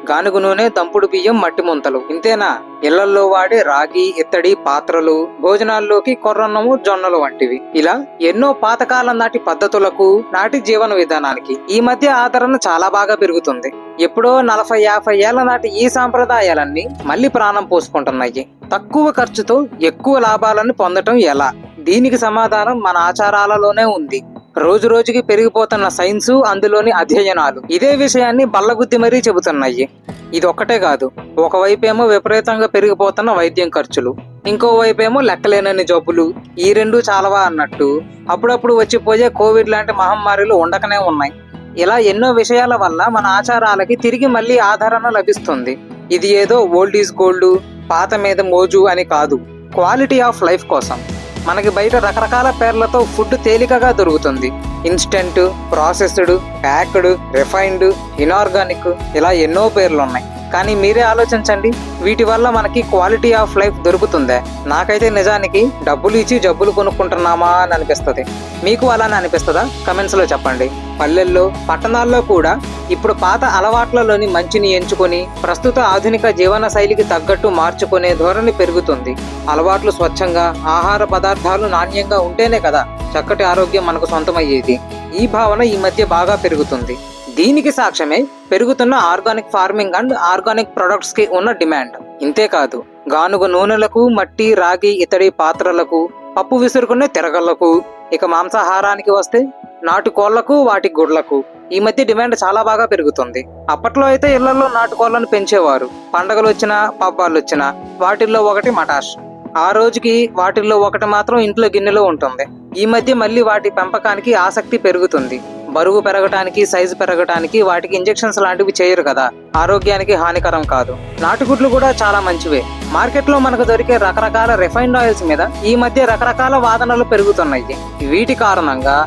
గానుగ నూనె, దంపుడు బియ్యం, మట్టి ముంతలు. ఇంతేనా? ఇళ్లల్లో వాడే రాగి, ఇత్తడి పాత్రలు, భోజనాల్లోకి కొర్రన్నము, జొన్నలు వంటివి. ఇలా ఎన్నో పాతకాలం నాటి పద్ధతులకు, నాటి జీవన విధానానికి ఈ మధ్య ఆదరణ చాలా బాగా పెరుగుతుంది. ఎప్పుడో 40-50 ఏళ్ల నాటి ఈ సాంప్రదాయాలన్నీ మళ్లీ ప్రాణం పోసుకుంటున్నాయి. తక్కువ ఖర్చుతో ఎక్కువ లాభాలను పొందటం ఎలా? దీనికి సమాధానం మన ఆచారాలలోనే ఉంది. రోజు రోజుకి పెరిగిపోతున్న సైన్సు, అందులోని అధ్యయనాలు ఇదే విషయాన్ని బల్లగుద్ది మరీ చెబుతున్నాయి. ఇది ఒక్కటే కాదు, ఒకవైపేమో విపరీతంగా పెరిగిపోతున్న వైద్యం ఖర్చులు, ఇంకోవైపేమో లెక్కలేనన్ని జబ్బులు. ఈ రెండు చాలవా అన్నట్టు అప్పుడప్పుడు వచ్చిపోయే కోవిడ్ లాంటి మహమ్మారిలు ఉండకనే ఉన్నాయి. ఇలా ఎన్నో విషయాల వల్ల మన ఆచారాలకి తిరిగి మళ్ళీ ఆదరణ లభిస్తుంది. ఇది ఏదో ఓల్డ్ ఈజ్ గోల్డ్, పాత మీద మోజు అని కాదు, క్వాలిటీ ఆఫ్ లైఫ్ కోసం. మనకి బయట రకరకాల పేర్లతో ఫుడ్ తేలికగా దొరుకుతుంది. Instant, processed, packed, refined, inorganic, ఇలా ఎన్నో పేర్లు ఉన్నాయి. కానీ మీరే ఆలోచించండి, వీటి వల్ల మనకి క్వాలిటీ ఆఫ్ లైఫ్ దొరుకుతుందే? నాకైతే నిజానికి డబ్బులు ఇచ్చి జబ్బులు కొనుక్కుంటున్నామా అని అనిపిస్తుంది. మీకు అలానే అనిపిస్తుందా? కమెంట్స్ లో చెప్పండి. పల్లెల్లో, పట్టణాల్లో కూడా ఇప్పుడు పాత అలవాట్లలోని మంచిని ఎంచుకొని ప్రస్తుత ఆధునిక జీవన శైలికి తగ్గట్టు మార్చుకునే ధోరణి పెరుగుతుంది. అలవాట్లు స్వచ్ఛంగా, ఆహార పదార్థాలు నాణ్యంగా ఉంటేనే కదా చక్కటి ఆరోగ్యం మనకు సొంతమయ్యేది. ఈ భావన ఈ మధ్య బాగా పెరుగుతుంది. దీనికి సాక్ష్యమే పెరుగుతున్న organic farming and organic products కి ఉన్న డిమాండ్. ఇంతేకాదు, గానుగ నూనెలకు, మట్టి, రాగి, ఇతడి పాత్రలకు, పప్పు విసురుకునే తిరగళ్లకు, ఇక మాంసాహారానికి వస్తే నాటుకోళ్లకు, వాటి గుడ్లకు ఈ మధ్య డిమాండ్ చాలా బాగా పెరుగుతుంది. అప్పట్లో అయితే ఇళ్లలో నాటుకోళ్లను పెంచేవారు. పండగలు వచ్చినా, పబ్బాలు వచ్చినా వాటిల్లో ఒకటి మటాష్. ఆ రోజుకి వాటిల్లో ఒకటి మాత్రం ఇంట్లో గిన్నెలో ఉంటుంది. ఈ మధ్య మళ్ళీ వాటి పెంపకానికి ఆసక్తి పెరుగుతుంది. బరువు పెరగటానికి, సైజు పెరగటానికి వాటికి ఇంజెక్షన్స్ లాంటివి చేయరు కదా, ఆరోగ్యానికి హానికరం కాదు. నాటుగుడ్లు కూడా చాలా మంచివే. మార్కెట్ లో మనకు దొరికే రకరకాల రిఫైన్డ్ ఆయిల్స్ మీద ఈ మధ్య రకరకాల వాదనలు పెరుగుతున్నాయి. వీటి కారణంగా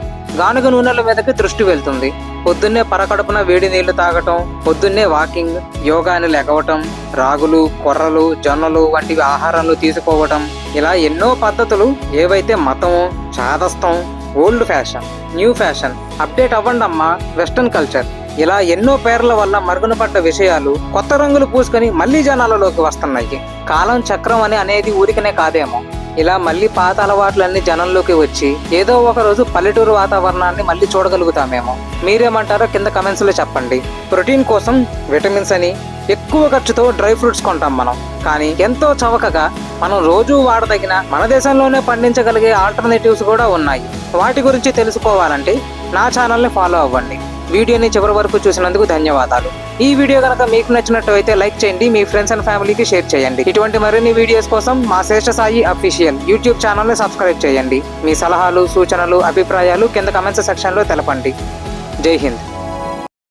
గానుగ నూనెల మీదకి దృష్టి వెళ్తుంది. పొద్దున్నే పరకడుపున వేడి నీళ్లు తాగటం, పొద్దున్నే వాకింగ్, యోగాని లెగవటం, రాగులు, కొర్రలు, జొన్నలు వంటివి ఆహారంలో తీసుకోవటం, ఇలా ఎన్నో పద్ధతులు. ఏవైతే మతం, చాదస్తం, old fashion, new fashion, update అవ్వండమ్మా, వెస్టర్న్ కల్చర్, ఇలా ఎన్నో పేర్ల వల్ల మరుగున పడ్డ విషయాలు కొత్త రంగులు పూసుకొని మళ్లీ జనాలలోకి వస్తున్నాయి. కాలం చక్రం అనేది ఊరికనే కాదేమో, ఇలా మళ్ళీ పాత అలవాట్లన్నీ జనంలోకి వచ్చి ఏదో ఒక రోజు పల్లెటూరు వాతావరణాన్ని మళ్ళీ చూడగలుగుతామేమో. మీరేమంటారో కింద కమెంట్స్ లో చెప్పండి. ప్రోటీన్ కోసం, విటమిన్స్ అని ఎక్కువ ఖర్చుతో డ్రై ఫ్రూట్స్ కొంటాం మనం. కానీ ఎంతో చవకగా మనం రోజు వాడదగిన, మన దేశంలోనే పండించగలిగే ఆల్టర్నేటివ్స్ కూడా ఉన్నాయి. వాటి గురించి తెలుసుకోవాలంటే నా ఛానల్ని ఫాలో అవ్వండి. వీడియోని చివరి వరకు చూసినందుకు ధన్యవాదాలు. ఈ వీడియో కనుక మీకు నచ్చినట్లయితే లైక్ చేయండి, మీ ఫ్రెండ్స్ అండ్ ఫ్యామిలీకి షేర్ చేయండి. ఇటువంటి మరిన్ని వీడియోస్ కోసం మా శ్రేష్ఠ సాయి అఫీషియల్ యూట్యూబ్ ఛానల్ని సబ్స్క్రైబ్ చేయండి. మీ సలహాలు, సూచనలు, అభిప్రాయాలు కింద కమెంట్స్ సెక్షన్లో తెలపండి. జై హింద్.